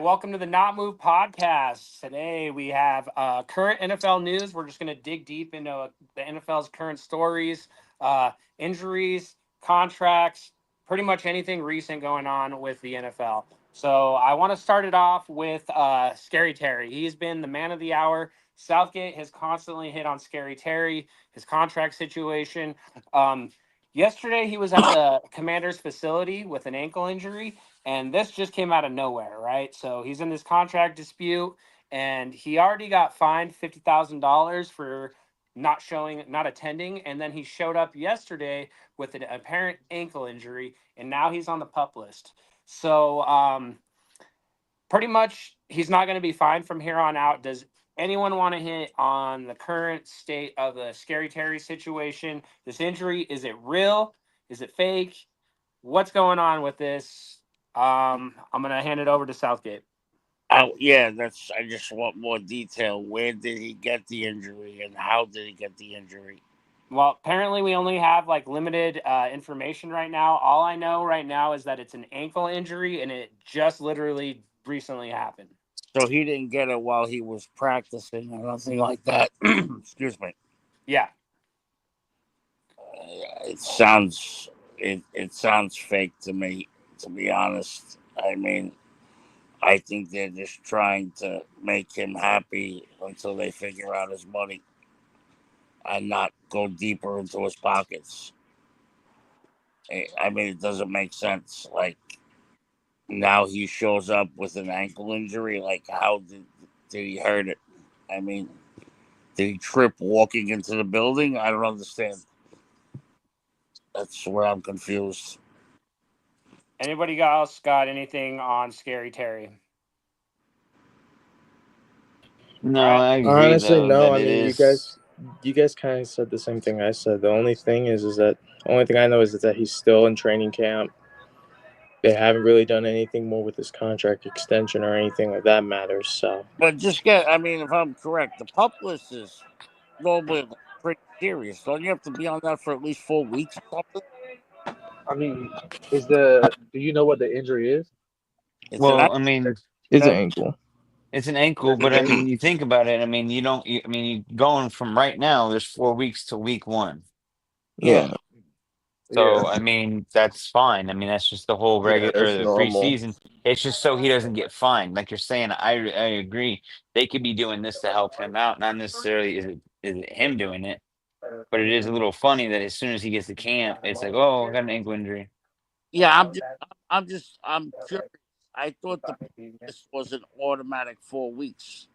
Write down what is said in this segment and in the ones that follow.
welcome to the Not Move podcast. Today we have current NFL news. We're just going to dig deep into the NFL's current stories, injuries, contracts, pretty much anything recent going on with the NFL. So I want to start it off with Scary Terry. He's been the man of the hour. Southgate has constantly hit on Scary Terry, his contract situation. Yesterday he was at the Commanders facility with an ankle injury, and this just came out of nowhere, right? So he's in this contract dispute, and he already got fined $50,000 for not attending. And then he showed up yesterday with an apparent ankle injury, and now he's on the pup list. So pretty much he's not going to be fined from here on out. Does anyone want to hit on the current state of the Scary Terry situation? This injury, is it real? Is it fake? What's going on with this? I'm gonna hand it over to Southgate. Oh yeah, I just want more detail. Where did he get the injury, and how did he get the injury? Well, apparently we only have limited information right now. All I know right now is that it's an ankle injury, and it just literally recently happened. So he didn't get it while he was practicing or nothing like that. Excuse me. Yeah. It sounds fake to me. To be honest, I mean, I think they're just trying to make him happy until they figure out his money and not go deeper into his pockets. I mean, it doesn't make sense. Like, now he shows up with an ankle injury. Like, how did he hurt it? I mean, did he trip walking into the building? I don't understand. That's where I'm confused. Anybody else got anything on Scary Terry? No, All right. I agree. Honestly, Though, no. that I it mean, is. you guys kind of said the same thing I said. The only thing is that the only thing I know is that he's still in training camp. They haven't really done anything more with his contract extension or anything like that matters. So, But I mean, if I'm correct, the pup list is normally pretty serious. Don't you have to be on that for at least 4 weeks or something? I mean, do you know what the injury is? It's an Well, I mean, it's an ankle. it's an ankle, but I mean, you think about it. I mean, you don't. I mean, you going from right now. There's 4 weeks to week one. yeah. So Yeah, I mean, that's fine. I mean, that's just the whole Yeah, regular or that's the normal. preseason. It's just so he doesn't get fined. Like you're saying, I agree. They could be doing this to help him out. Not necessarily is it him doing it, but it is a little funny that as soon as he gets to camp, it's like, oh, I got an ankle injury. Yeah, I'm curious. I thought this was an automatic 4 weeks.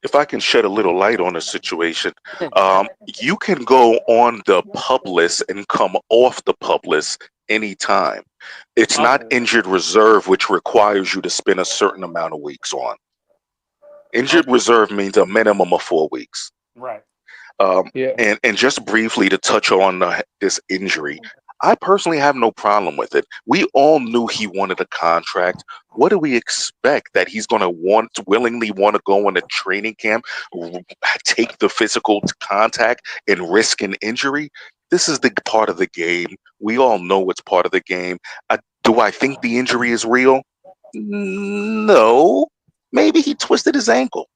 If I can shed a little light on the situation, Yeah. you can go on the pub list and come off the pub list anytime. It's not Okay. injured reserve, which requires you to spend a certain amount of weeks on. Injured Okay. reserve means a minimum of 4 weeks. Right. Um, yeah. and just briefly to touch on this injury, I personally have no problem with it. We all knew he wanted a contract. What do we expect that he's going to willingly want to go into training camp, take the physical contact, and risk an injury? This is the part of the game. We all know it's part of the game. Do I think the injury is real? No. Maybe he twisted his ankle,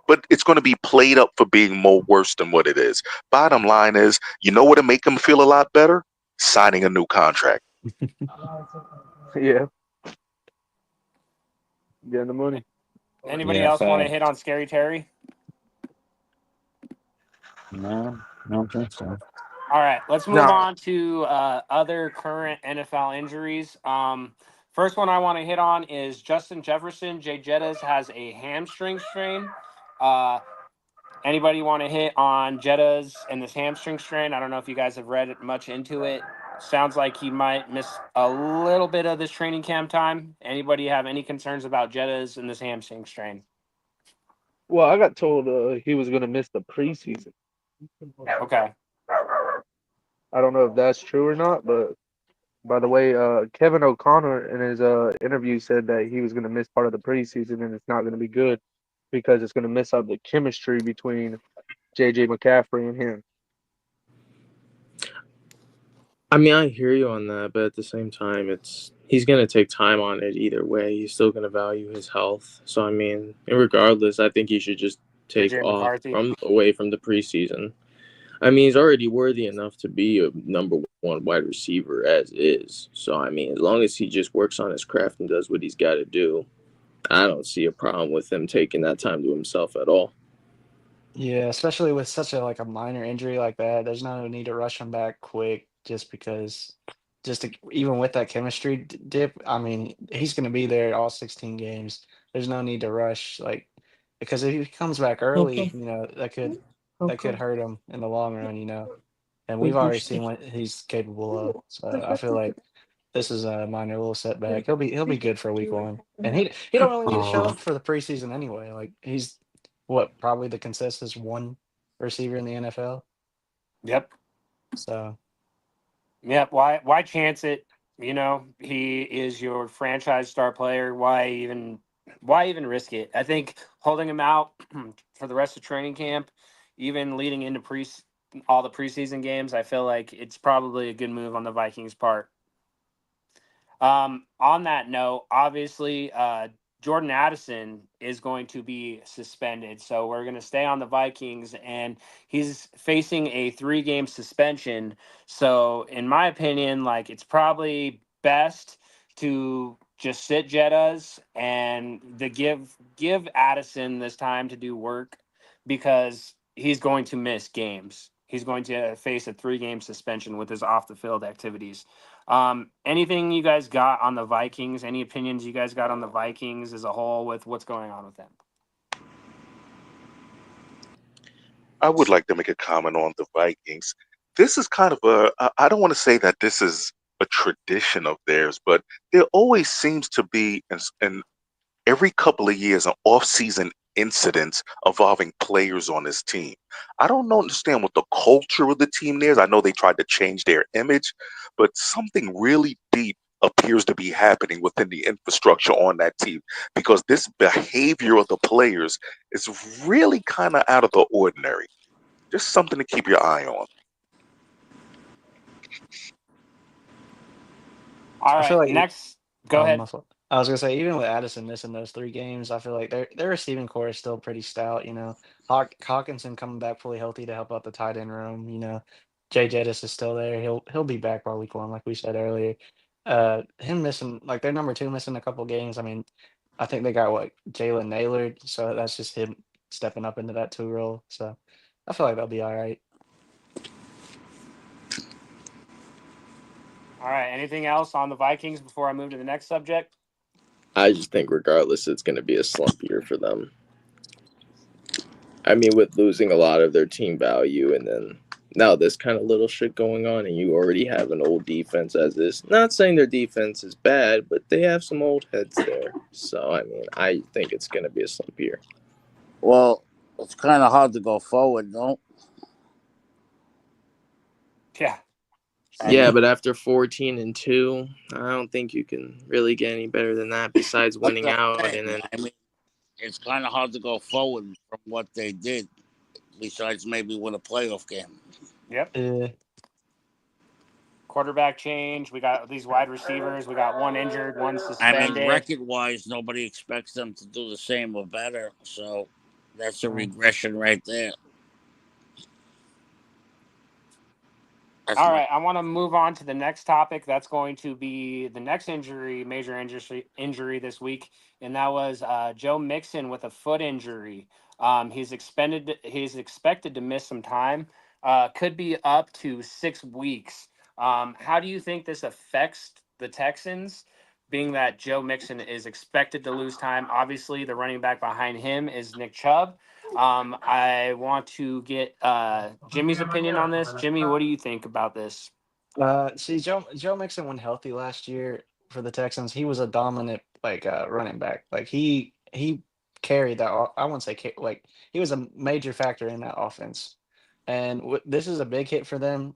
but it's going to be played up for being more worse than what it is. Bottom line is, you know what'll make him feel a lot better? Signing a new contract. Yeah, getting the money. Anybody Yeah, else want to fact. hit on Scary Terry? No, I don't think so. All right, let's move No, on to other current NFL injuries. First one I want to hit on is Justin Jefferson. Jay Jettas has a hamstring strain. Uh, Anybody want to hit on Jettas and this hamstring strain? I don't know if you guys have read much into it. Sounds like he might miss a little bit of this training camp time. Anybody have any concerns about Jettas and this hamstring strain? well, I got told he was going to miss the preseason. Okay. I don't know if that's true or not, but by the way, Kevin O'Connor in his interview said that he was going to miss part of the preseason and it's not going to be good because it's going to mess up the chemistry between JJ McCaffrey and him. I mean, I hear you on that, but at the same time, it's he's going to take time on it either way. He's still going to value his health. So, I mean, regardless, I think he should just take JJ off McCarthy. from away from the preseason. I mean, he's already worthy enough to be a number 1 wide receiver as is. So, I mean, as long as he just works on his craft and does what he's got to do, I don't see a problem with him taking that time to himself at all. Yeah, especially with such a like a minor injury like that, there's no need to rush him back quick just because just to, even with that chemistry dip, I mean, he's going to be there all 16 games. There's no need to rush like because if he comes back early, that could hurt him in the long run, And we've already seen what he's capable of. So I feel like this is a minor little setback. He'll be good for week 1. And he don't really need to show up for the preseason anyway. Like he's what probably the consensus one receiver in the NFL. Yep. So Yep. Why chance it? He is your franchise star player. Why even risk it? I think holding him out for the rest of training camp, even leading into all the preseason games, I feel like it's probably a good move on the Vikings' part. On that note, obviously, Jordan Addison is going to be suspended. So we're going to stay on the Vikings, and he's facing a 3-game suspension. So, in my opinion, like it's probably best to just sit Jettas and to give Addison this time to do work because he's going to miss games. He's going to face a 3-game suspension with his off the field activities. Anything you guys got on the Vikings? Any opinions you guys got on the Vikings as a whole with what's going on with them? I would like to make a comment on the Vikings. This is kind of I don't want to say that this is a tradition of theirs, but there always seems to be in every couple of years an off-season incidents involving players on this team. I don't understand what the culture of the team is. I know they tried to change their image, but something really deep appears to be happening within the infrastructure on that team because this behavior of the players is really kind of out of the ordinary. Just something to keep your eye on. All I feel right, like next, go ahead. my fault. I was gonna say even with Addison missing those 3 games, I feel like their receiving core is still pretty stout. Hawkinson coming back fully healthy to help out the tight end room. Jay Jettis is still there. He'll be back by week 1, like we said earlier. Him missing like their number 2 missing a couple games. I mean, I think they got what Jalen Naylor, so that's just him stepping up into that 2 role. So I feel like they'll be all right. All right, anything else on the Vikings before I move to the next subject? I just think, regardless, it's going to be a slump year for them. I mean, with losing a lot of their team value and then now this kind of little shit going on, and you already have an old defense as is. Not saying their defense is bad, but they have some old heads there. So, I mean, I think it's going to be a slump year. Well, it's kind of hard to go forward, no? Yeah. Yeah, but after 14-2, I don't think you can really get any better than that besides winning out. And then I mean, it's kind of hard to go forward from what they did, besides maybe win a playoff game. Yep. Quarterback change. We got these wide receivers. We got one injured, one suspended. I mean, record-wise, nobody expects them to do the same or better. So that's a regression right there. All right, I want to move on to the next topic. That's going to be the next major injury this week, and that was Joe Mixon with a foot injury. He's expected to miss some time. Could be up to 6 weeks. How do you think this affects the Texans? Being that Joe Mixon is expected to lose time. Obviously, the running back behind him is Nick Chubb. I want to get Jimmy's opinion on this. Jimmy, what do you think about this? See, Joe Mixon when healthy last year for the Texans, he was a dominant like running back. Like he carried that. I wouldn't say like he was a major factor in that offense. And this is a big hit for them.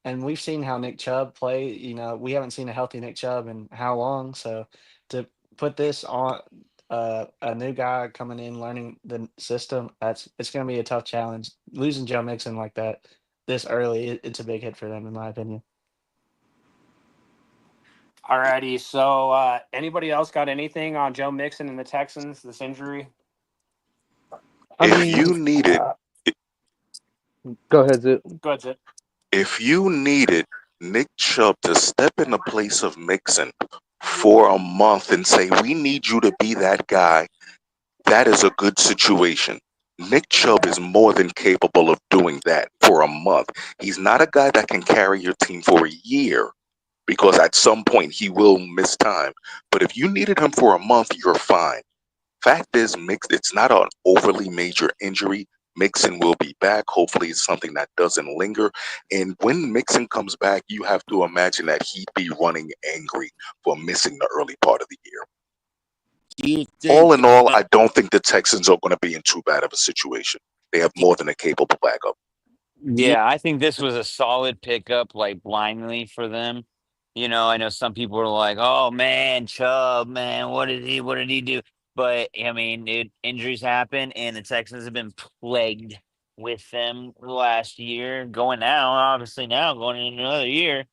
And we've seen how Nick Chubb play. We haven't seen a healthy Nick Chubb in how long. So to put this on a new guy coming in learning the system, it's going to be a tough challenge. Losing Joe Mixon like that this early, it's a big hit for them, in my opinion. Alrighty. So, anybody else got anything on Joe Mixon and the Texans? This injury. I If mean, you needed, go ahead, Zip. Go ahead, Zip. if you needed Nick Chubb to step in the place of Mixon for a month and say, "We need you to be that guy," that is a good situation. Nick Chubb is more than capable of doing that for a month. He's not a guy that can carry your team for a year because at some point he will miss time. But if you needed him for a month, you're fine. Fact is, it's not an overly major injury. Mixon will be back. Hopefully, it's something that doesn't linger. And when Mixon comes back, you have to imagine that he'd be running angry for missing the early part of the year. Do you All think? in all, I don't think the Texans are going to be in too bad of a situation. They have more than a capable backup. Do you, Yeah, I think this was a solid pickup, like blindly for them. I know some people were like, "Oh man, Chubb, man, what did he do?" But I mean, injuries happen, and the Texans have been plagued with them last year. Obviously now going into another year.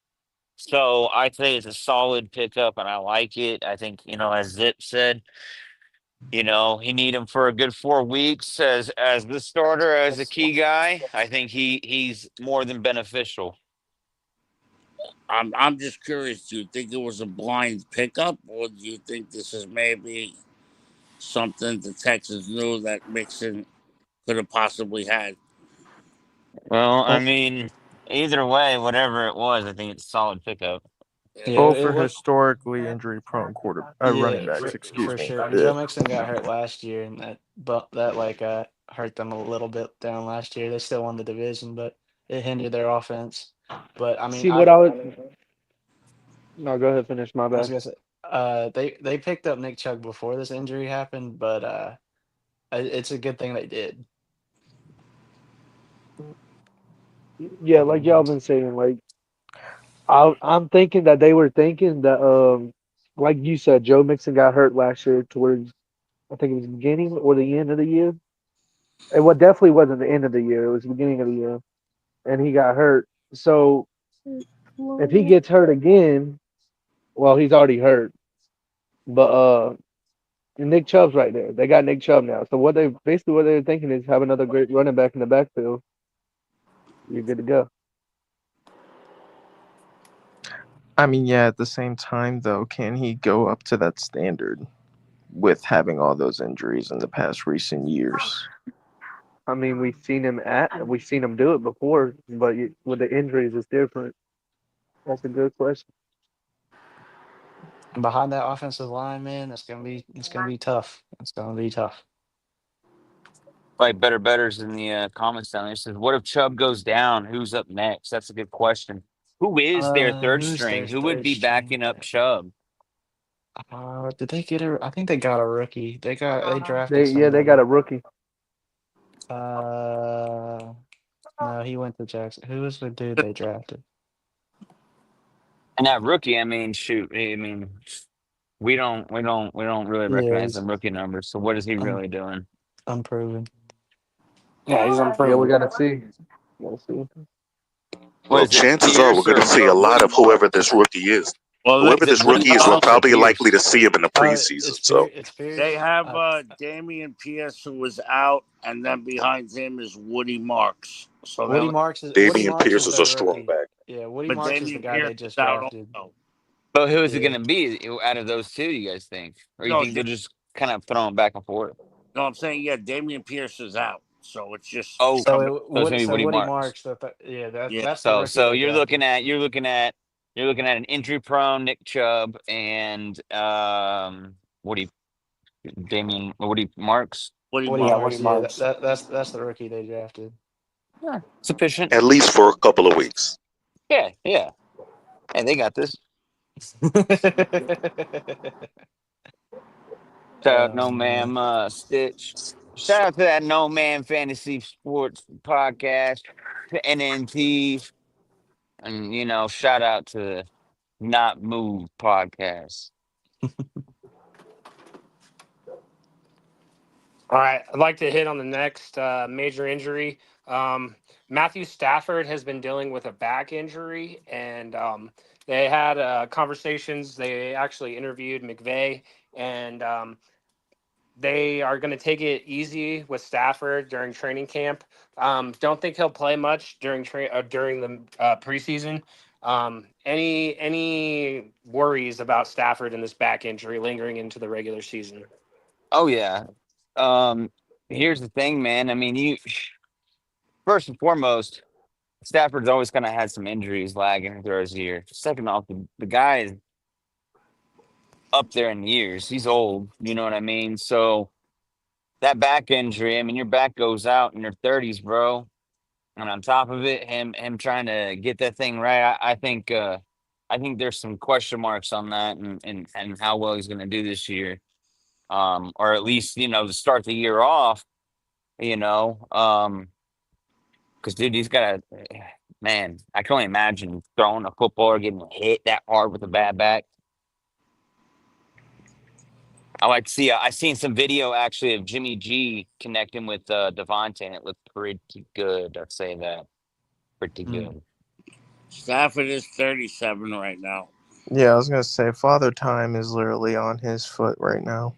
So I'd say it's a solid pickup, and I like it. I think as Zip said, he need him for a good 4 weeks as the starter, as a key guy. I think he's more than beneficial. I'm just curious. Do you think it was a blind pickup, or do you think this is maybe something the Texans knew that Mixon could have possibly had? Well, I Well, mean, either way, whatever it was, I think it's a solid pickup. Yeah. yeah, Both it are was. historically injury-prone running Yeah, backs. Excuse for me. sure. And Yeah. Joe Mixon got hurt last year, and that like hurt them a little bit down last year. They still won the division, but it hindered their offense. But I mean, See what I was. No, go ahead. Finish. My I was bad. gonna say, they picked up Nick Chubb before this injury happened, but it's a good thing they did. Yeah, like y'all been saying, like I'm thinking that they were thinking that like you said, Joe Mixon got hurt last year towards I think it was the beginning or the end of the year. And what definitely wasn't the end of the year, it was the beginning of the year. And he got hurt. So if he gets hurt again, well, he's already hurt. But Nick Chubb's right there. They got Nick Chubb now. So what they're thinking is have another great running back in the backfield. You're good to go. I mean, yeah, at the same time, though, can he go up to that standard with having all those injuries in the past recent years? I mean, we've seen him do it before, but with the injuries, it's different. That's a good question. And behind that offensive line, man, it's gonna be tough. It's gonna be tough. Like betters in the comments down there says, "What if Chubb goes down? Who's up next?" That's a good question. Who is their third Who's their string? Who would third be string? backing up Chubb? Did they get a? I think they got a rookie. They drafted They got somebody. a rookie. Uh, no, he went to Jackson. Who was the dude they drafted? And that rookie, I mean, shoot, I mean, we don't really Yeah, recognize he's the rookie numbers. So what is he un, really doing? unproven. Yeah, he's Yeah, we unproven. gotta see. We'll see. What Well, is it? chances are we're Pierce going to see a or lot Woody of whoever Marks? this rookie is. Well, Whoever Is it this Woody rookie is, we're Marks or probably likely Pierce? to see him in the preseason. So It's they Pierce. have Damian Pierce, who was out, and then behind him is Woody Marks. So they're Woody Damian Marks Pierce is is a their strong rookie. back. Yeah, Woody but Marks is the Damian guy Pierce they is just out drafted. also. But who is it Yeah. going to be out of those two? Do you guys think, or you No, think they're just kind of throwing back and forth? no, I'm saying Damian Pierce is out, so it's just Oh, coming. so it's going to be Woody Woody Marks. Marks. Yeah, Yeah, that's the So rookie so they drafted. you're looking at an injury prone Nick Chubb and Woody Marks. Woody Woody Yeah, Marks. Woody Marks. Yeah, Marks. that's the rookie they drafted. Yeah, sufficient. At least for a couple of weeks. Yeah, yeah. Hey, they got this. Shout out Oh No man. Man Stitch. Shout out to that No Man Fantasy Sports podcast, to NNT, and shout out to the Not Move podcast. All right, I'd like to hit on the next major injury. Matthew Stafford has been dealing with a back injury, and they had conversations. They actually interviewed McVay, and they are going to take it easy with Stafford during training camp. Don't think he'll play much during the preseason. Any worries about Stafford and this back injury lingering into the regular season? Oh yeah. Um, Here's the thing, man. I mean, you first and foremost, Stafford's always kind of had some injuries lagging throughout his year. Second off, the guy is up there in years. He's old. You know what I mean? So that back injury, I mean, your back goes out in your 30s, bro. And on top of it, him trying to get that thing right, I think there's some question marks on that and how well he's gonna do this year. Or at least, to start the year off, you know. Because dude, he's got a man, I can only imagine throwing a football or getting hit that hard with a bad back. I like to see. I seen some video actually of Jimmy G connecting with Devontae, and it looked pretty good. I'd say that pretty good. Stafford is 37 right now. Yeah, I was gonna say Father Time is literally on his foot right now.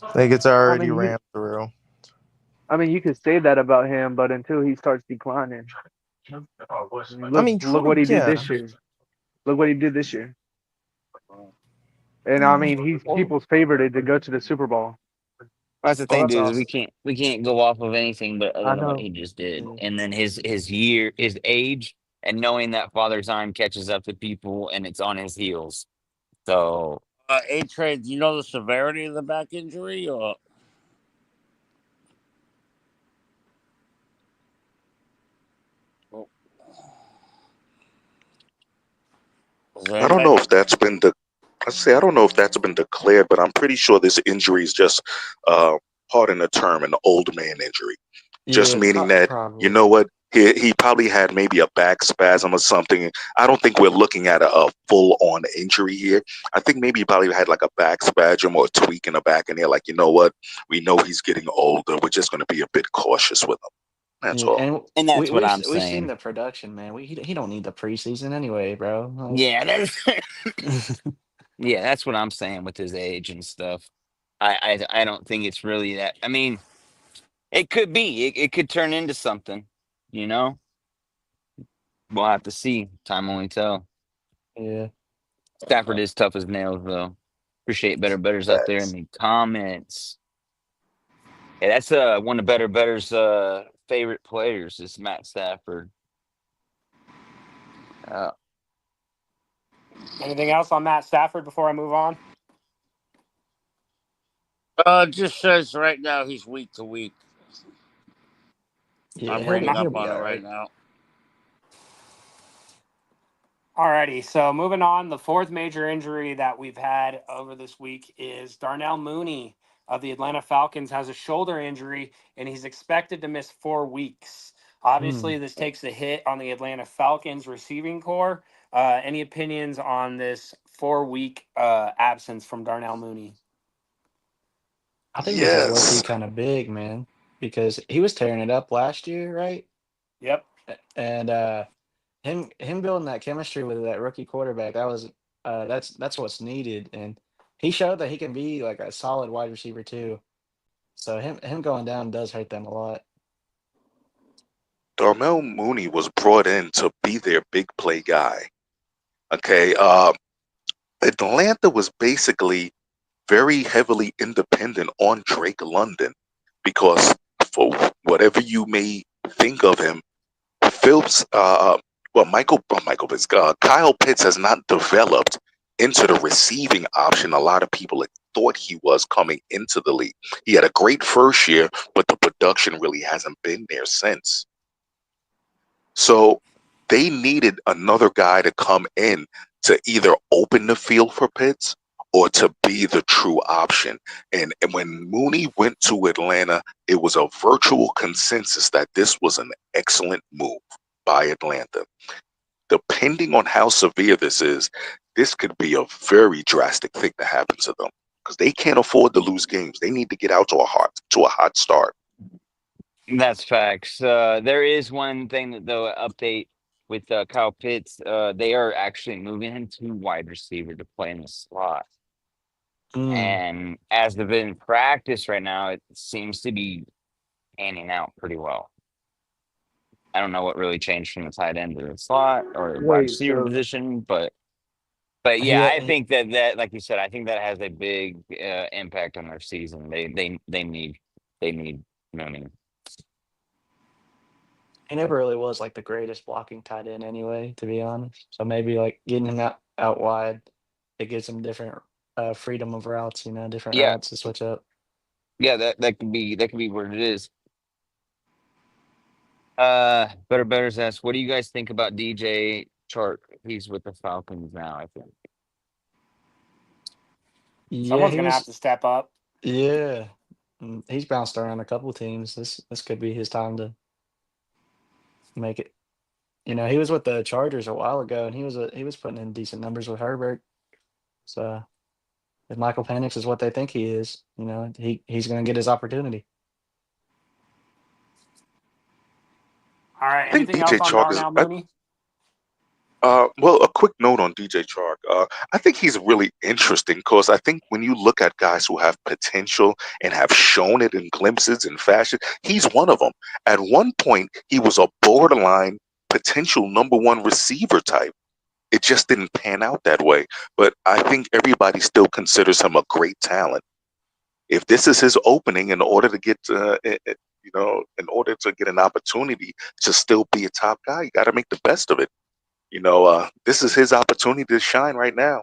I think it's already ran through. I mean, you could say that about him, but until he starts declining, look what he did this year. Look what he did this year. And I mean, he's people's favorite to go to the Super Bowl. That's the Well, thing, that's dude. Is awesome. we can't go off of anything but other I than what know. he just did, Yeah. and then his age, and knowing that Father Time catches up to people, and it's on his heels. So A-Trade, do you know the severity of the back injury? Or I don't know if that's been I don't know if that's been declared, but I'm pretty sure this injury is just, pardon the term, an old man injury. Just Yeah, meaning that, you probably. know what, he probably had maybe a back spasm or something. I don't think we're looking at a full on injury here. I think maybe he probably had like a back spasm or a tweak in the back, and they're like, you know what, we know he's getting older. We're just going to be a bit cautious with him. That's Yeah, all. and and that's what I'm we've seen saying. the production, man. He don't need the preseason anyway, bro. Yeah, that's Like, yeah, that's what I'm saying with his age and stuff. I don't think it's really that. I mean, it could be. It could turn into something. You know, we'll have to see. Time only tell. yeah. Stafford is tough as nails, though. Appreciate better betters out there in Facts. the comments. Yeah, that's one of better betters' favorite players is Matt Stafford. Uh, Anything else on Matt Stafford before I move on? just says right now he's week to week. Yeah, I'm reading he'll up be on it all right right. now. Alrighty, so moving on, the fourth major injury that we've had over this week is Darnell Mooney of the Atlanta Falcons has a shoulder injury and he's expected to miss 4 weeks. Obviously, this takes a hit on the Atlanta Falcons receiving core. Any opinions on this 4 week absence from Darnell Mooney? I think this is low key Yes. kind of big, man, because he was tearing it up last year, right? Yep. And him building that chemistry with that rookie quarterback, that's what's needed, and he showed that he can be like a solid wide receiver too. So him going down does hurt them a lot. Darnell Mooney was brought in to be their big play guy. Okay. Atlanta was basically very heavily independent on Drake London because, for whatever you may think of him, Phillips, Michael Pitts, Kyle Pitts has not developed into the receiving option a lot of people had thought he was coming into the league. He had a great first year, but the production really hasn't been there since. So they needed another guy to come in to either open the field for Pitts or to be the true option. And when Mooney went to Atlanta, it was a virtual consensus that this was an excellent move by Atlanta. Depending on how severe this is, this could be a very drastic thing to happen to them because they can't afford to lose games. They need to get out to a hot start. That's facts. There is one thing that though update with Kyle Pitts. They are actually moving him to wide receiver to play in the slot. Mm. And as they've been in practice right now, it seems to be panning out pretty well. I don't know what really changed from the tight end to the slot or wide Wait, receiver so position, but yeah, I He think that like you said, I think that has a big impact on their season. They need money. he never really was like the greatest blocking tight end anyway, to be honest. So maybe like getting him out wide, it gives him different freedom of routes, different Yeah, routes to switch up. yeah, that could be what it is. Betters asks, what do you guys think about DJ Chark? He's with the Falcons now, I think. Yeah, Someone's he gonna have was. to step up. Yeah, he's bounced around a couple teams. This could be his time to make it. He was with the Chargers a while ago, and he was putting in decent numbers with Herbert. So if Michael Penix is what they think he is, he's going to get his opportunity. All right. I think Anything else DJ on Chark is. Darnell Mooney? Well, a quick note on DJ Chark. I think he's really interesting because I think when you look at guys who have potential and have shown it in glimpses and fashion, he's one of them. At one point, he was a borderline potential number one receiver type. It just didn't pan out that way. But I think everybody still considers him a great talent. If this is his opening in order to get, in order to get an opportunity to still be a top guy, you got to make the best of it. This is his opportunity to shine right now.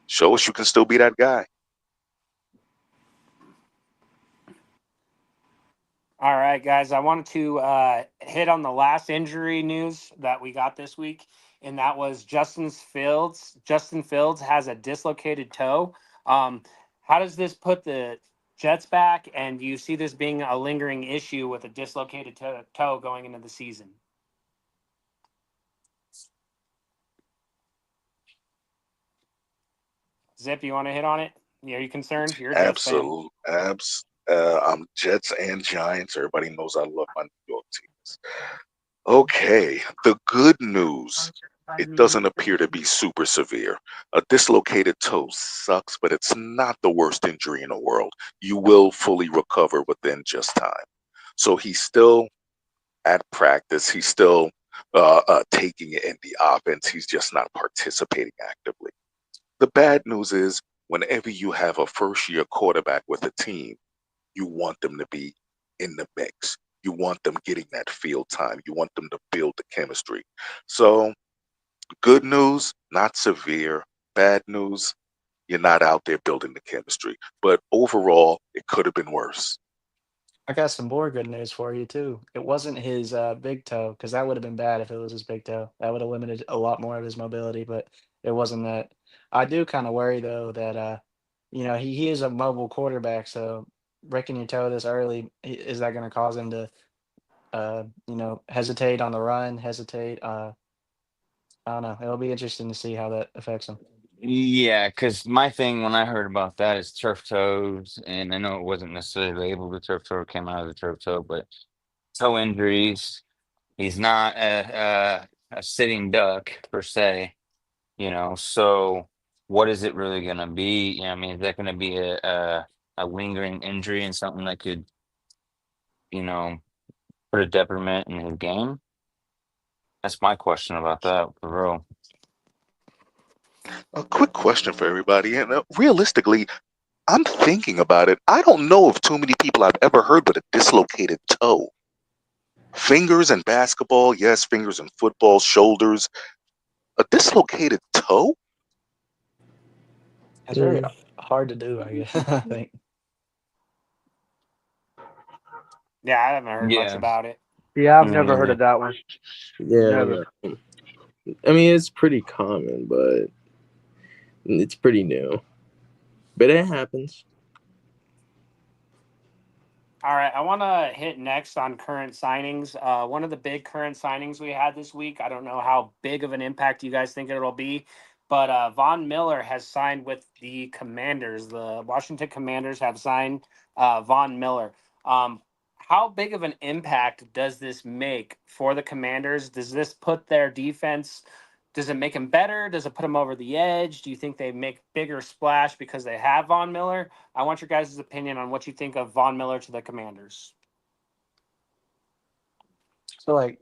Show us you can still be that guy. All right, guys. I wanted to hit on the last injury news that we got this week, and that was Justin Fields. Justin Fields has a dislocated toe. Um, how does this put the Jets back? And do you see this being a lingering issue with a dislocated toe going into the season? Zip, you want to hit on it? Are you concerned? You're a Jets fan. Absolute, I'm Jets and Giants. Everybody knows I love my New York teams. Okay, the good news. It doesn't appear to be super severe. A dislocated toe sucks, but it's not the worst injury in the world. You will fully recover within just time. So he's still at practice. He's still taking it in the offense. He's just not participating actively. The bad news is whenever you have a first year quarterback with a team, you want them to be in the mix. You want them getting that field time. You want them to build the chemistry. So, good news, not severe. Bad news, you're not out there building the chemistry. But overall, it could have been worse. I got some more good news for you too. It wasn't his big toe, because that would have been bad if it was his big toe. That would have limited a lot more of his mobility, but it wasn't that. I do kind of worry though that he is a mobile quarterback, so breaking your toe this early, is that going to cause him to hesitate on the run, hesitate? I don't know. It'll be interesting to see how that affects him. Yeah, because my thing when I heard about that is turf toes, and I know it wasn't necessarily labeled the turf toe, it came out of the turf toe, but toe injuries. He's not a sitting duck per se, So what is it really going to be? I mean, is that going to be a lingering injury and something that could, you know, put a detriment in his game? That's my question about that, for real. A quick question for everybody. And realistically, I'm thinking about it. I don't know of too many people I've ever heard with a dislocated toe. Fingers in basketball, yes, fingers in football, shoulders. A dislocated toe? It's very Mm, hard to do, I guess. I think. Yeah, I haven't heard much Yeah, about it. yeah, I've me never heard neither. of that one. yeah, Never. no. I mean, it's pretty common, but it's pretty new. But it happens. All right, I want to hit next on current signings. One of the big current signings we had this week, I don't know how big of an impact you guys think it'll be, but Von Miller has signed with the Commanders. The Washington Commanders have signed Von Miller. how big of an impact does this make for the Commanders? Does this put their defense? Does it make them better? Does it put them over the edge? Do you think they make bigger splash because they have Von Miller? I want your guys' opinion on what you think of Von Miller to the Commanders. So like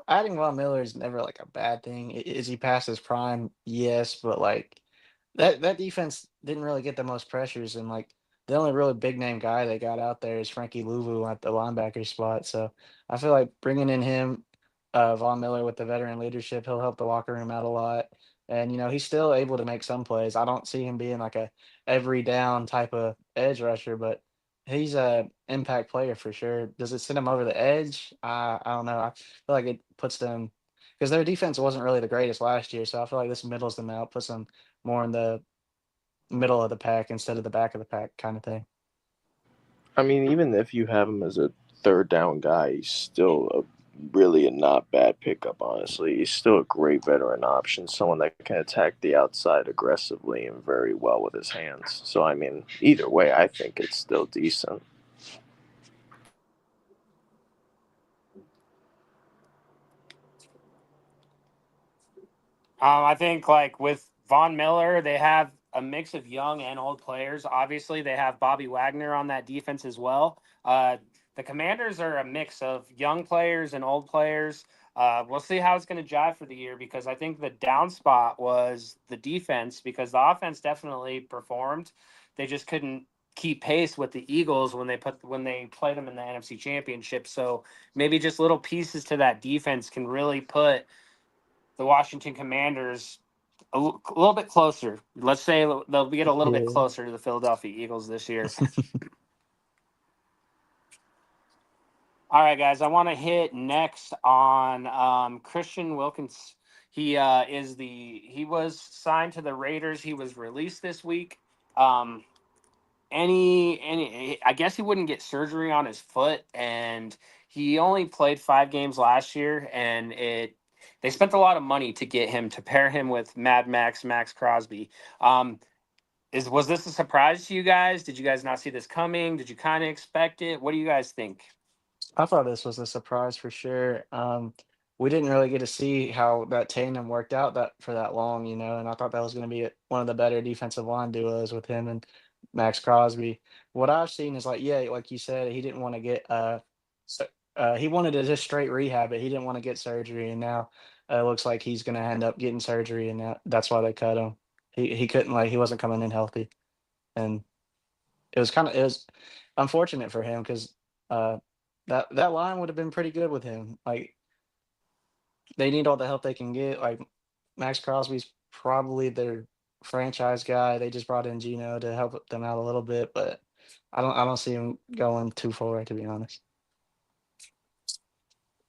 adding Von Miller is never like a bad thing. Is he past his prime? Yes, but like that defense didn't really get the most pressures, and like the only really big name guy they got out there is Frankie Louvu at the linebacker spot. So I feel like bringing in him, Von Miller with the veteran leadership, he'll help the locker room out a lot. And he's still able to make some plays. I don't see him being like a every down type of edge rusher, but he's a impact player for sure. Does it send him over the edge? I don't know. I feel like it puts them because their defense wasn't really the greatest last year. So I feel like this middles them out, puts them more in the middle of the pack instead of the back of the pack kind of thing. I mean, even if you have him as a third down guy, he's still really a not bad pickup, honestly. He's still a great veteran option, someone that can attack the outside aggressively and very well with his hands. So, I mean, either way, I think it's still decent. I think like with Von Miller, they have a mix of young and old players. Obviously, they have Bobby Wagner on that defense as well. The Commanders are a mix of young players and old players. We'll see how it's going to jive for the year because I think the down spot was the defense because the offense definitely performed. They just couldn't keep pace with the Eagles when they played them in the NFC Championship. So maybe just little pieces to that defense can really put the Washington Commanders little bit closer. Let's say they'll get a little bit Yeah. closer to the Philadelphia Eagles this year. All right, guys. I want to hit next on Christian Wilkins. He was signed to the Raiders. He was released this week. Um, any I guess he wouldn't get surgery on his foot, and he only played 5 games last year, and it they spent a lot of money to get him to pair him with Mad Max Crosby. Um, was this a surprise to you guys? Did you guys not see this coming? Did you kind of expect it? What do you guys think? I thought this was a surprise for sure. We didn't really get to see how that tandem worked out that for that long, and I thought that was going to be one of the better defensive line duos with him and Max Crosby. What I've seen is like, yeah, like you said, he didn't want to get he wanted to just straight rehab it. He didn't want to get surgery, and now it looks like he's going to end up getting surgery, and that's why they cut him. He couldn't he wasn't coming in healthy, and it was unfortunate for him because uh, that line would have been pretty good with him. Like they need all the help they can get. Like Max Crosby's probably their franchise guy. They just brought in Gino to help them out a little bit, but I don't see him going too far to be honest.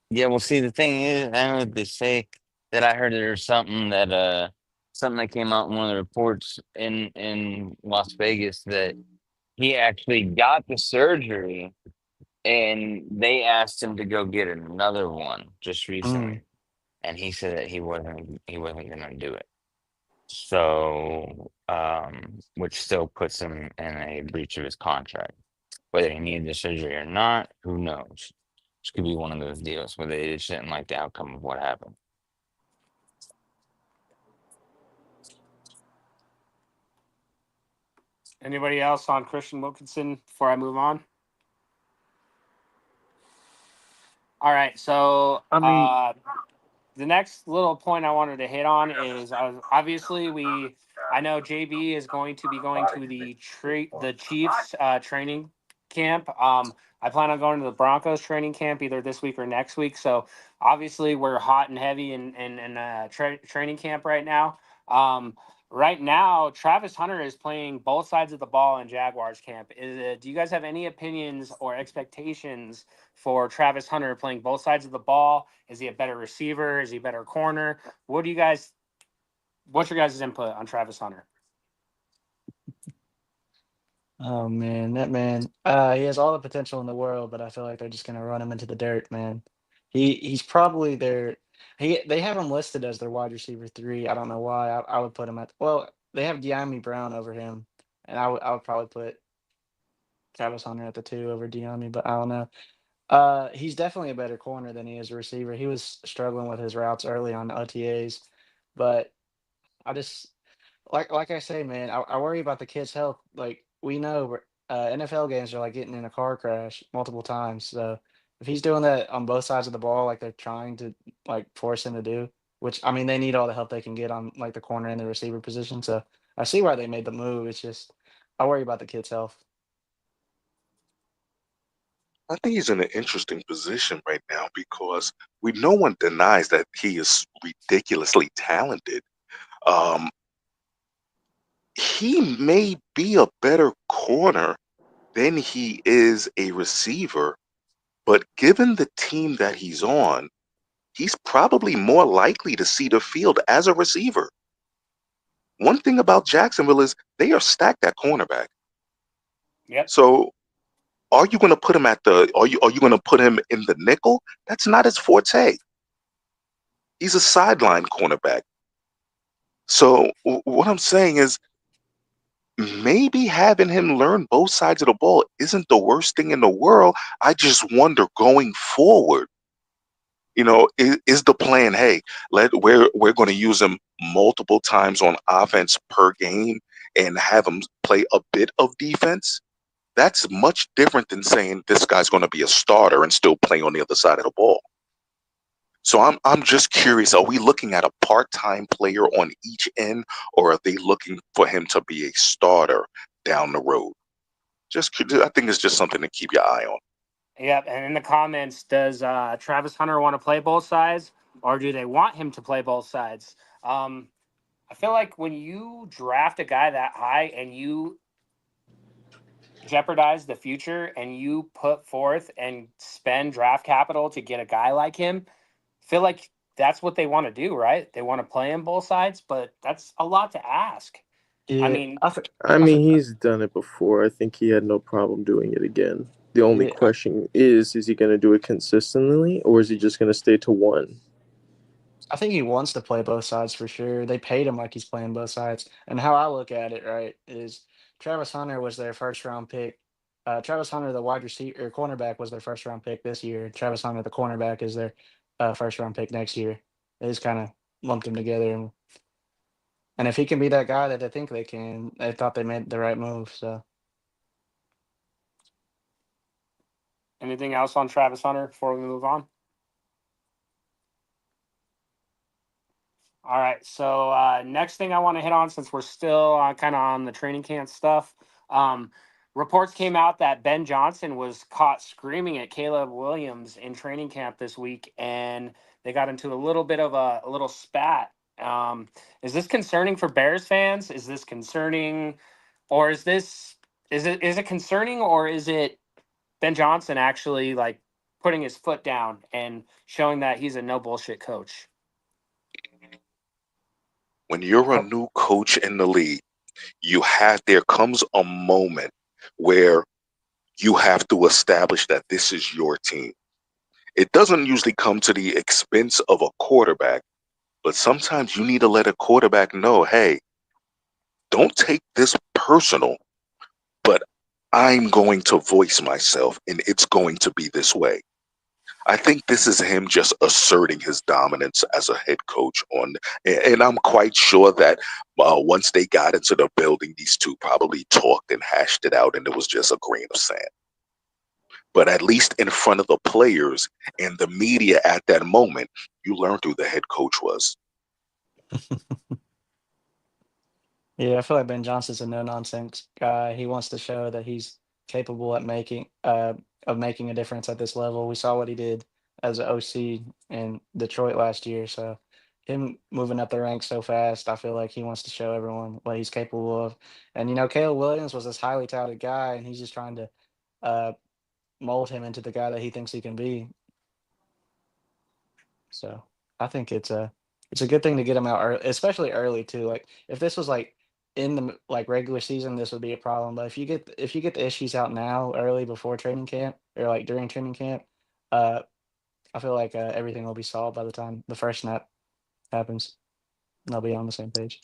Yeah, well, see, the thing is, I don't know if they say that I heard there's something that came out in one of the reports in Las Vegas that he actually got the surgery and they asked him to go get another one just Mm. recently, and he said that he wasn't gonna do it. So, which still puts him in a breach of his contract. Whether he needed the surgery or not, who knows? This could be one of those deals where they just didn't like the outcome of what happened. Anybody else on Christian Wilkinson before I move on? All right, so I mean, the next little point I wanted to hit on is obviously I know JB is going to be going to the Chiefs training camp. I plan on going to the Broncos training camp either this week or next week. So obviously we're hot and heavy in training camp right now. Right now, Travis Hunter is playing both sides of the ball in Jaguars camp. Do you guys have any opinions or expectations for Travis Hunter playing both sides of the ball? Is he a better receiver? Is he a better corner? What's your guys' input on Travis Hunter? Oh man, that man, he has all the potential in the world, but I feel like they're just gonna run him into the dirt, man. He's probably their they have him listed as their wide receiver 3. I don't know why. I would put him at well, they have De'Ami Brown over him, and I would probably put Travis Hunter at the 2 over De'Ami, but I don't know. He's definitely a better corner than he is a receiver. He was struggling with his routes early on OTAs, but I just like I say, man, I worry about the kid's health. Like we know, NFL games are like getting in a car crash multiple times. So if he's doing that on both sides of the ball, like they're trying to like force him to do, which I mean they need all the help they can get on like the corner and the receiver position. So I see why they made the move. It's just I worry about the kid's health. I think he's in an interesting position right now because no one denies that he is ridiculously talented. Um, he may be a better corner than he is a receiver, but given the team that he's on, he's probably more likely to see the field as a receiver. One thing about Jacksonville is they are stacked at cornerback. Yep. So are you going to put him at the are you going to put him in the nickel? That's not his forte. He's a sideline cornerback. So what I'm saying is maybe having him learn both sides of the ball isn't the worst thing in the world. I just wonder going forward, is the plan, hey, we're going to use him multiple times on offense per game and have him play a bit of defense? That's much different than saying this guy's going to be a starter and still play on the other side of the ball. So I'm just curious, are we looking at a part-time player on each end, or are they looking for him to be a starter down the road? I think it's just something to keep your eye on. Yep. And in the comments, does Travis Hunter want to play both sides, or do they want him to play both sides? I feel like when you draft a guy that high and you jeopardize the future and you put forth and spend draft capital to get a guy like him, I feel like that's what they want to do, right? They want to play him both sides, but that's a lot to ask. I Yeah, mean, I I mean, think he's done it before. I think he had no problem doing it again. The only yeah, question is he going to do it consistently or is he just going to stay to one? I think he wants to play both sides for sure. They paid him like he's playing both sides. And how I look at it, right, is Travis Hunter was their first round pick. Travis Hunter, the wide receiver or cornerback, was their first round pick this year. Travis Hunter, the cornerback, is their first round pick next year. They just kind of lumped them together. And if he can be that guy that they think they can, they thought they made the right move. So anything else on Travis Hunter before we move on? All right. So next thing I want to hit on, since we're still kind of on the training camp stuff, um, reports came out that Ben Johnson was caught screaming at Caleb Williams in training camp this week, and they got into a little bit of a little spat. Is this concerning for Bears fans? Is this concerning, or is it concerning, or is it Ben Johnson actually like putting his foot down and showing that he's a no bullshit coach? When you're a I, new coach in the league, there comes a moment where you have to establish that this is your team. It doesn't usually come to the expense of a quarterback, but sometimes you need to let a quarterback know, hey, don't take this personal, but I'm going to voice myself and it's going to be this way. I think this is him just asserting his dominance as a head coach and I'm quite sure that once they got into the building, these two probably talked and hashed it out, and it was just a grain of sand. But at least in front of the players and the media at that moment, you learned who the head coach was. yeah, I feel like Ben Johnson's a no nonsense guy. He wants to show that he's capable at making of making a difference at this level. We saw what he did as an OC in Detroit last year. So him moving up the ranks so fast, I feel like he wants to show everyone what he's capable of. And Caleb Williams was this highly touted guy, and he's just trying to uh, mold him into the guy that he thinks he can be. So I think it's a good thing to get him out early, especially early too. Like if this was like in the like regular season, this would be a problem. But if you get the issues out now early before training camp or like during training camp, uh, I feel like everything will be solved by the time the first snap happens. And they'll be on the same page.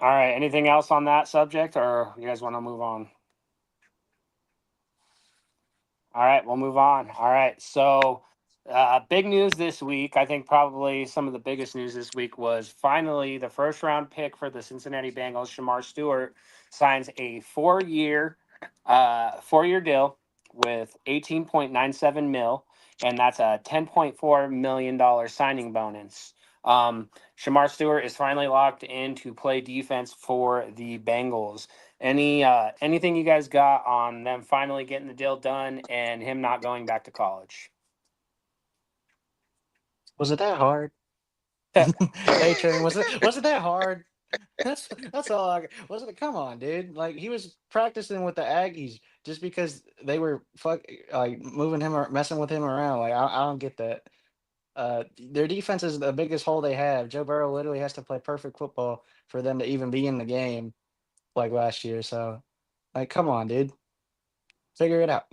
All right. Anything else on that subject, or you guys want to move on? All right, we'll move on. All right, so big news this week. I think probably some of the biggest news this week was finally the first round pick for the Cincinnati Bengals, Shamar Stewart, signs a 4-year deal with 18.97 mil, and that's a $10.4 million signing bonus. Shamar Stewart is finally locked in to play defense for the Bengals. Anything you guys got on them finally getting the deal done and him not going back to college? Was it that hard? A-Train, was it that hard? That's all wasn't it? Come on, dude. Like he was practicing with the Aggies just because they were like moving him or messing with him around. Like I don't get that. Their defense is the biggest hole they have. Joe Burrow literally has to play perfect football for them to even be in the game like last year. So, like, come on, dude, figure it out.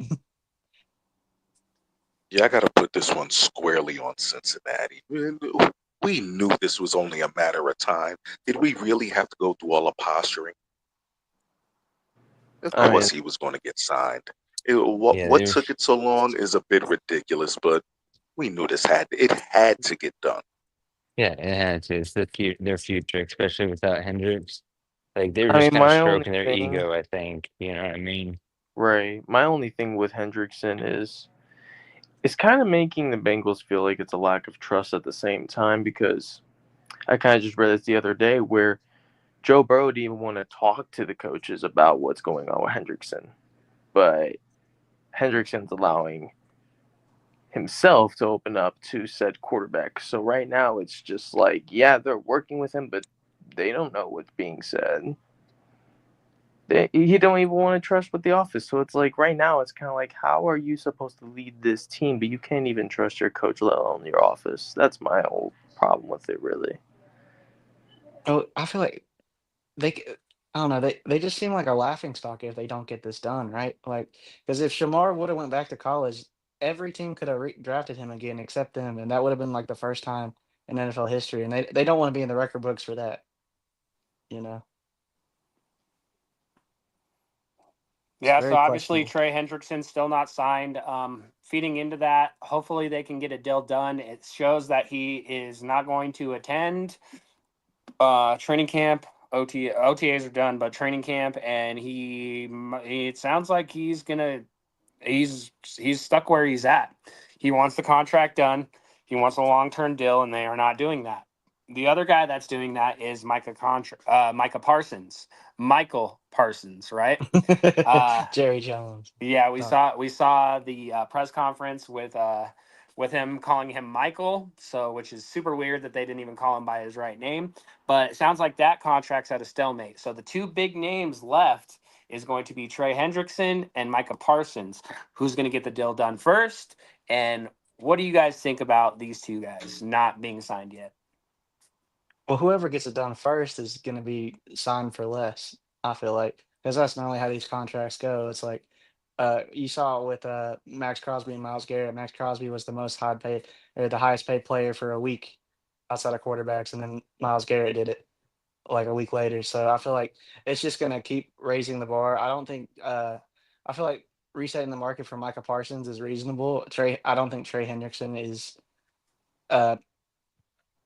Yeah, I got to put this one squarely on Cincinnati. We knew this was only a matter of time. Did we really have to go through all the posturing? Of I mean, course, he was going to get signed. What Yeah, what took it so long is a bit ridiculous, but we knew it had to get done. yeah, it had to. It's their future, especially without Hendricks. Like they were I just mean, kind of my only stroking their thing, ego, I think. You know what I mean? right? My only thing with Hendrickson is it's kind of making the Bengals feel like it's a lack of trust at the same time because I kind of just read this the other day where Joe Burrow didn't even want to talk to the coaches about what's going on with Hendrickson, but Hendrickson's allowing himself to open up to said quarterback. So right now it's just like, yeah, they're working with him, but they don't know what's being said. He don't even want to trust with the office. So it's like right now it's kind of like, how are you supposed to lead this team, but you can't even trust your coach, let alone your office? That's my whole problem with it, really. Oh, I feel like they c- I don't know, they just seem like a laughing stock if they don't get this done, right? Like, because if Shamar would have went back to college, every team could have drafted him again except them, and that would have been like the first time in NFL history, and they don't want to be in the record books for that, you know. It's Yeah, so very obviously questionable. Trey Hendrickson still not signed. Feeding into that, hopefully they can get a deal done. It shows that he is not going to attend training camp. OTAs are done, but training camp, and it sounds like he's stuck where he's at. He wants the contract done. He wants a long term deal, and they are not doing that. The other guy that's doing that is Micah Parsons, Michael Parsons, right? Uh, Jerry Jones. yeah, No. we saw the press conference with him calling him Michael, so which is super weird that they didn't even call him by his right name. But it sounds like that contract's at a stalemate. So the two big names left is going to be Trey Hendrickson and Micah Parsons. Who's going to get the deal done first? And what do you guys think about these two guys not being signed yet? Well, whoever gets it done first is going to be signed for less. I feel like because that's normally how these contracts go. It's like you saw it with Max Crosby and Miles Garrett. Max Crosby was the most high paid or the highest paid player for a week outside of quarterbacks, and then Miles Garrett did it like a week later. So I feel like it's just going to keep raising the bar. I don't think. I feel like resetting the market for Micah Parsons is reasonable. I don't think Trey Hendrickson is. Uh,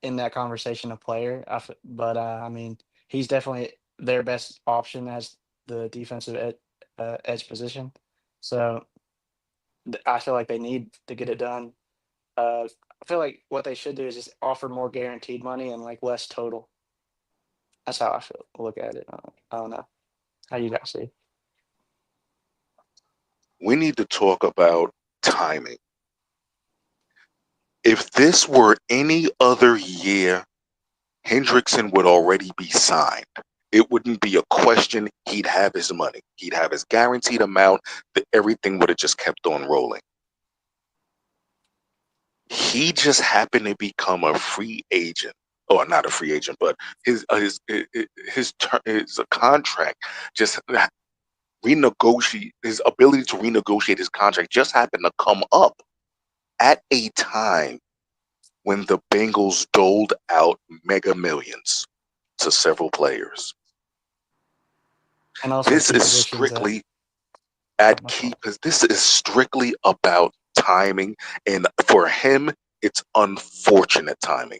in that conversation a player. But I mean, he's definitely their best option as the defensive edge position. So I feel like they need to get it done. I feel like what they should do is just offer more guaranteed money and like less total. That's how I feel. Look at it. I don't know how you guys see. We need to talk about timing. If this were any other year, Hendrickson would already be signed. It wouldn't be a question. He'd have his money. He'd have his guaranteed amount. That everything would have just kept on rolling. He just happened to become a free agent, or not a free agent, but his contract just renegotiate his ability to renegotiate his contract just happened to come up at a time when the Bengals doled out mega millions to several players. And also This key is positions at strictly at my key. fault. This is strictly about timing, and for him, it's unfortunate timing.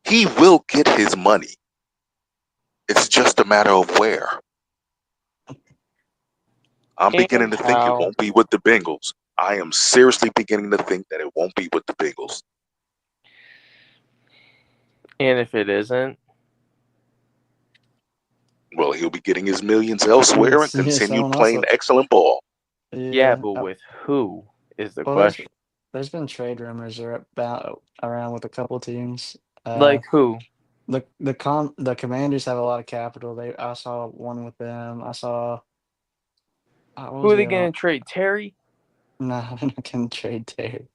He will get his money. It's just a matter of where. I'm beginning And to think it how. won't be with the Bengals. I am seriously beginning to think that it won't be with the Bengals. And if it isn't, Well, he'll be getting his millions elsewhere and Yeah, continue someone else. playing excellent ball. yeah, Yeah. but with who is the Well, question? there's been trade rumors about around with a couple teams. Like who? The Commanders have a lot of capital. I saw one with them. I saw what Who was are the they other one? going to trade? Terry? No, they're not gonna trade Terry.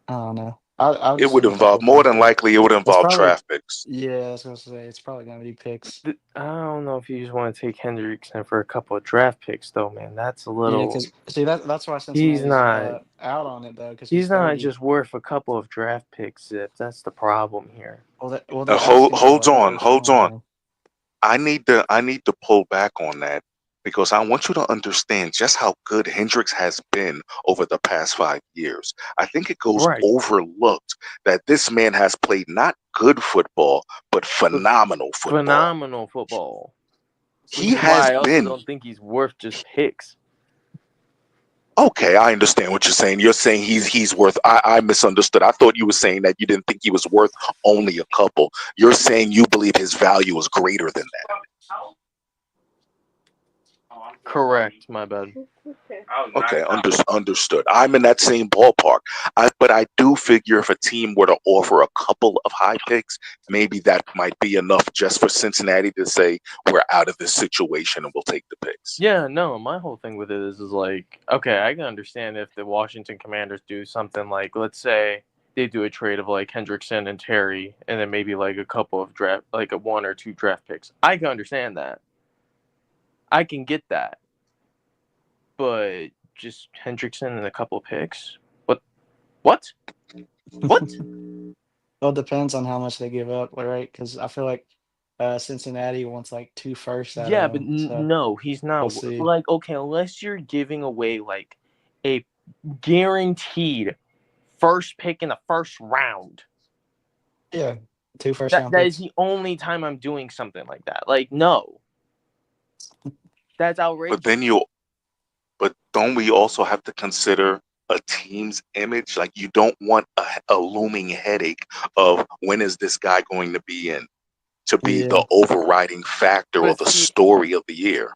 I don't know. I've It just would seen a couple involve, more things, than but likely, it would it's involve probably draft picks. yeah. I was gonna say it's probably gonna be picks. I don't know if you just want to take Hendrickson for a couple of draft picks, though, man. That's a Yeah, little. because see that's why He's Cincinnati's not. out on it though, because he's He's not 30. just worth a couple of draft picks. Zip. That's the problem here. They're Hold, asking for hold like a on, first hold round, on. man. I need to pull back on that because I want you to understand just how good Hendricks has been over the past 5 years. I think it goes Right. overlooked that this man has played not good football, but But phenomenal football. phenomenal football. He Which is has why I also been don't think he's worth just picks. okay. I understand what you're saying. You're saying he's worth. I misunderstood. I thought you were saying that you didn't think he was worth only a couple. You're saying you believe his value is greater than that. Correct. My bad. Okay, understood. I'm in that same ballpark. But I do figure if a team were to offer a couple of high picks, maybe that might be enough just for Cincinnati to say we're out of this situation and we'll take the picks. Yeah, no, my whole thing with it is like, okay, I can understand if the Washington Commanders do something like, let's say they do a trade of like Hendrickson and Terry, and then maybe like a couple of draft, like a one or two draft picks. I can understand that. I can get that. But just Hendrickson and a couple of picks? What? What? What? Well, it depends on how much they give up, right? Because I feel like Cincinnati wants like 2 firsts out of Yeah, but them. So no, he's we'll not. see. Like, okay, unless you're giving away like a guaranteed first pick in the first round. Yeah, 2 first That round that is picks. the only time I'm doing something like that. Like, no, that's But then outrageous. you, but don't we also have to consider a team's image? Like you don't want a looming headache of when is this guy going to be in to be Yeah, the overriding factor or But the see, story of the year.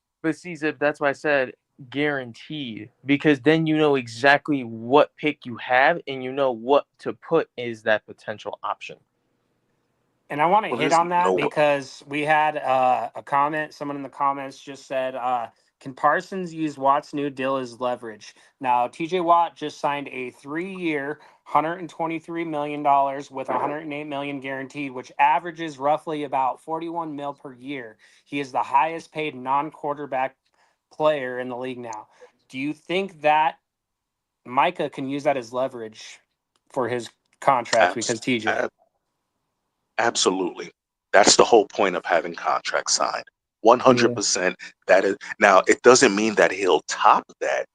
Zip, that's why I said guaranteed because then you know exactly what pick you have and you know what to put is that potential option. And I want to Well, hit there's on that no. because we had a comment. Someone in the comments just said, "Can Parsons use Watt's new deal as leverage?" Now, T.J. Watt just signed a 3-year, $123 million with 108 million guaranteed, which averages roughly about 41 mil per year. He is the highest paid non-quarterback player in the league now. Do you think that Micah can use that as leverage for his contract Abs- because TJ? ab- Absolutely. That's the whole point of having contracts signed. yeah, 100%. That is now. It doesn't mean that he'll top that,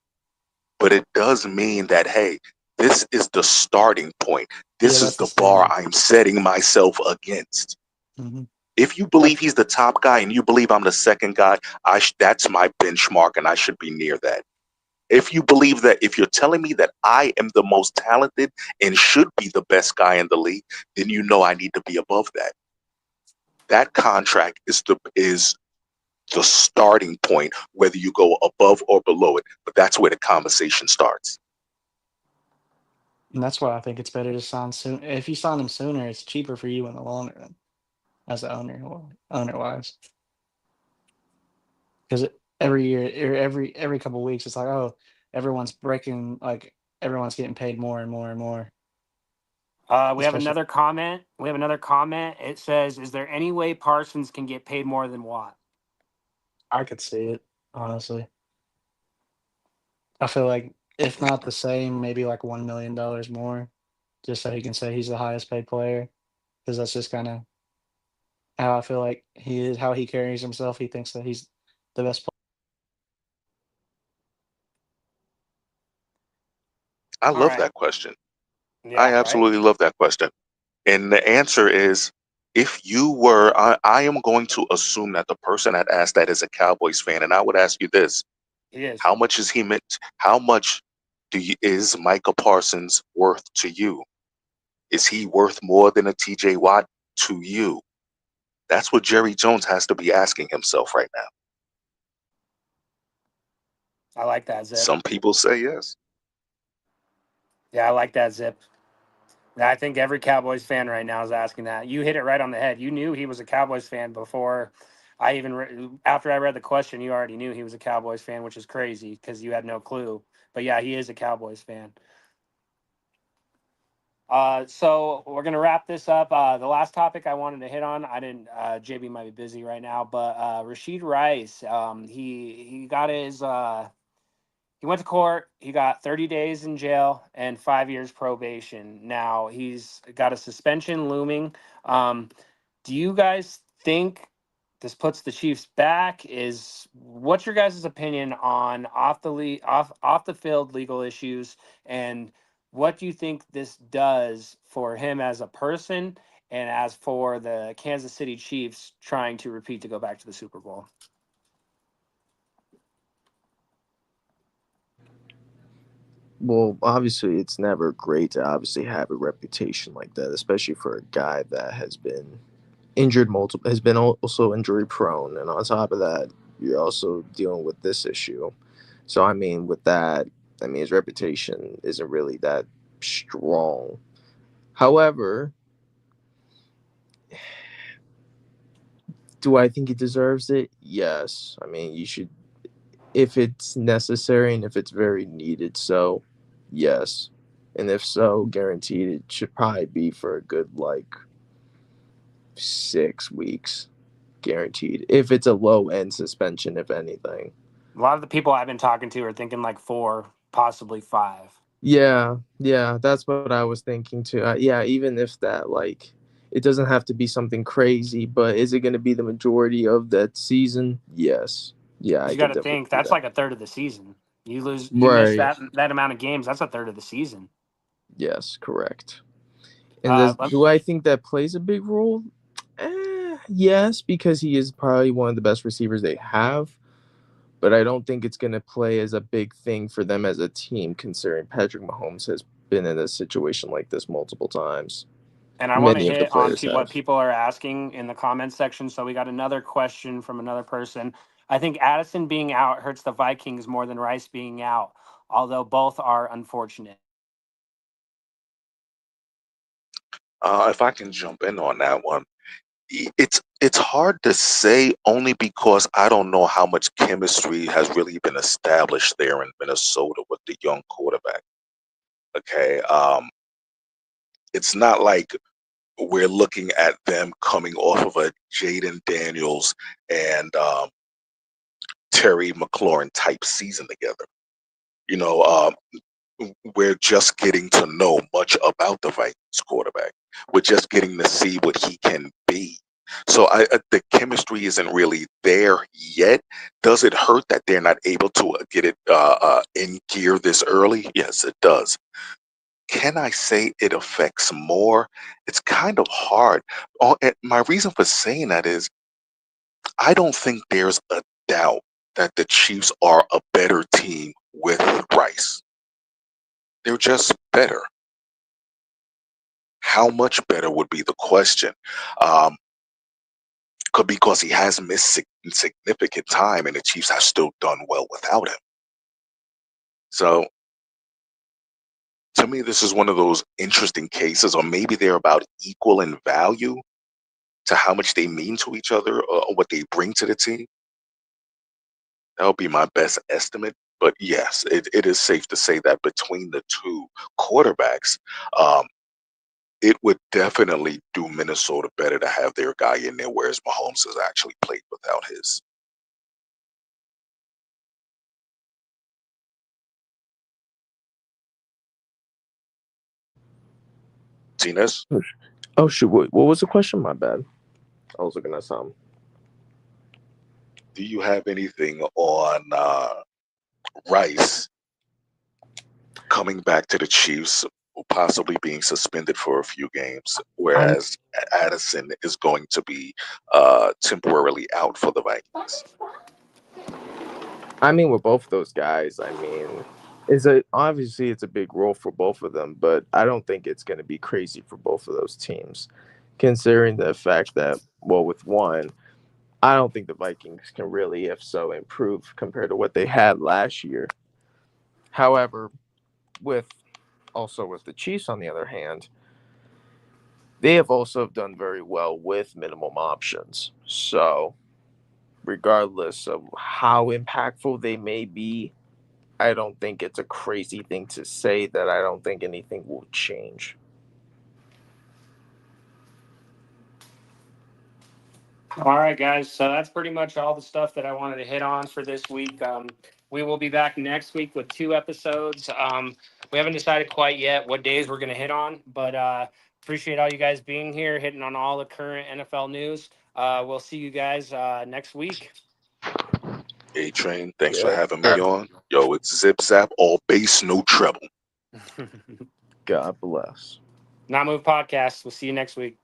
but it does mean that hey, this is the starting point. yeah. This is That's the the bar standard. I'm setting myself against. Hmm. If you But believe he's the top guy and you believe I'm the second guy, that's my benchmark and I should be near that. If you believe that, if you're telling me that I am the most talented and should be the best guy in the league, then you know I need to be above that. That contract is the starting point, whether you go above or below it. But that's where the conversation starts. and that's why I think it's better to sign soon. If you sign him sooner, it's cheaper for you in the long run as an owner wise. Because every year or every couple weeks, it's like, oh, everyone's breaking, like everyone's getting paid more and more and more. We have Especially, another comment. We have another comment. It says, "Is there any way Parsons can get paid more than Watt?" I could see it honestly. I feel like if not the same, maybe like $1 million more, just so he can say he's the highest paid player. Because that's just kind of how I feel like he is, how he carries himself. He thinks that he's the best player. I All love right. that question. I Yeah. Right. absolutely love that question. And the answer is, if you were, I am going to assume that the person that asked that is a Cowboys fan, and I would ask you this: He is. how much is he meant? How much is Micah Parsons worth to you? Is he worth more than a T.J. Watt to you? That's what Jerry Jones has to be asking himself right now. I like that, Zip. Some people say yes. Yeah, I like that, Zip. I think every Cowboys fan right now is asking that. You hit it right on the head. You knew he was a Cowboys fan before I even after I read the question. You already knew he was a Cowboys fan, which is crazy because you had no clue. But yeah, he is a Cowboys fan. So we're gonna wrap this up. The last topic I wanted to hit on, I didn't. JB might be busy right now, but Rashid Rice, he got his. He went to court. He got 30 days in jail and 5 years probation. Now he's got a suspension looming. Um, do you guys think this puts the Chiefs back? What's your guys' opinion on off the field legal issues, and what do you think this does for him as a person and as for the Kansas City Chiefs trying to repeat to go back to the Super Bowl? Well, obviously, it's never great to obviously have a reputation like that, especially for a guy that has been injured multiple, has been also injury prone, and on top of that, you're also dealing with this issue. So, I mean, with that, I mean, his reputation isn't really that strong. However, do I think he deserves it? Yes. I mean, you should, if it's necessary and if it's very needed. So, yes. And if so, guaranteed it should probably be for a good, like, 6 weeks. Guaranteed. If it's a low end suspension, if anything. A lot of the people I've been talking to are thinking like 4, possibly 5. Yeah, that's what I was thinking too. Yeah, even if that, like, it doesn't have to be something crazy, but is it going to be the majority of that season? Yes. Yeah, I You got could to definitely think see that's that. like a third of the season. You miss Right. that amount of games. That's a third of the season. Yes, correct. And Let, do I think that plays a big role? Yes, because he is probably one of the best receivers they have. But I don't think it's going to play as a big thing for them as a team, considering Patrick Mahomes has been in a situation like this multiple times. and I want to Many of the hit on players what have. people are asking in the comments section. So we got another question from another person. I think Addison being out hurts the Vikings more than Rice being out, although both are unfortunate. If I can jump in on that one, it's hard to say only because I don't know how much chemistry has really been established there in Minnesota with the young quarterback. Okay, it's not like we're looking at them coming off of a Jaden Daniels and Terry McLaurin type season together. You know, we're just getting to know much about the Vikings quarterback. We're just getting to see what he can be. So the chemistry isn't really there yet. Does it hurt that they're not able to get it in gear this early? Yes, it does. Can I say it affects more? It's kind of hard. And my reason for saying that is I don't think there's a doubt that the Chiefs are a better team with Rice. They're just better. How much better would be the question? Um, because he has missed significant time, and the Chiefs have still done well without him. So, to me, this is one of those interesting cases, or maybe they're about equal in value to how much they mean to each other or what they bring to the team. That would be my best estimate. But yes, it is safe to say that between the two quarterbacks, um, it would definitely do Minnesota better to have their guy in there, whereas Mahomes has actually played without his. Tines? Oh shoot! What was the question? My bad. also gonna some. Do you have anything on Rice coming back to the Chiefs, possibly being suspended for a few games, I whereas Addison is going to be temporarily out for the Vikings? I mean, with both of those guys, I mean, obviously it's a big role for both of them, but I don't think it's going to be crazy for both of those teams, considering the fact that, well, with one, I don't think the Vikings can really, if so, improve compared to what they had last year. However, with with the Chiefs, on the other hand, they have also done very well with minimum options. So, regardless of how impactful they may be, I don't think it's a crazy thing to say that I don't think anything will change. All right, guys. So that's pretty much all the stuff that I wanted to hit on for this week. We will be back next week with 2 episodes. We haven't decided quite yet what days we're going to hit on, but appreciate all you guys being here, hitting on all the current NFL news. We'll see you guys next week. A Train, thanks for Yeah. having me on. Yo, it's Zip Zap, all bass, no treble. God bless. Not Move Podcast. We'll see you next week.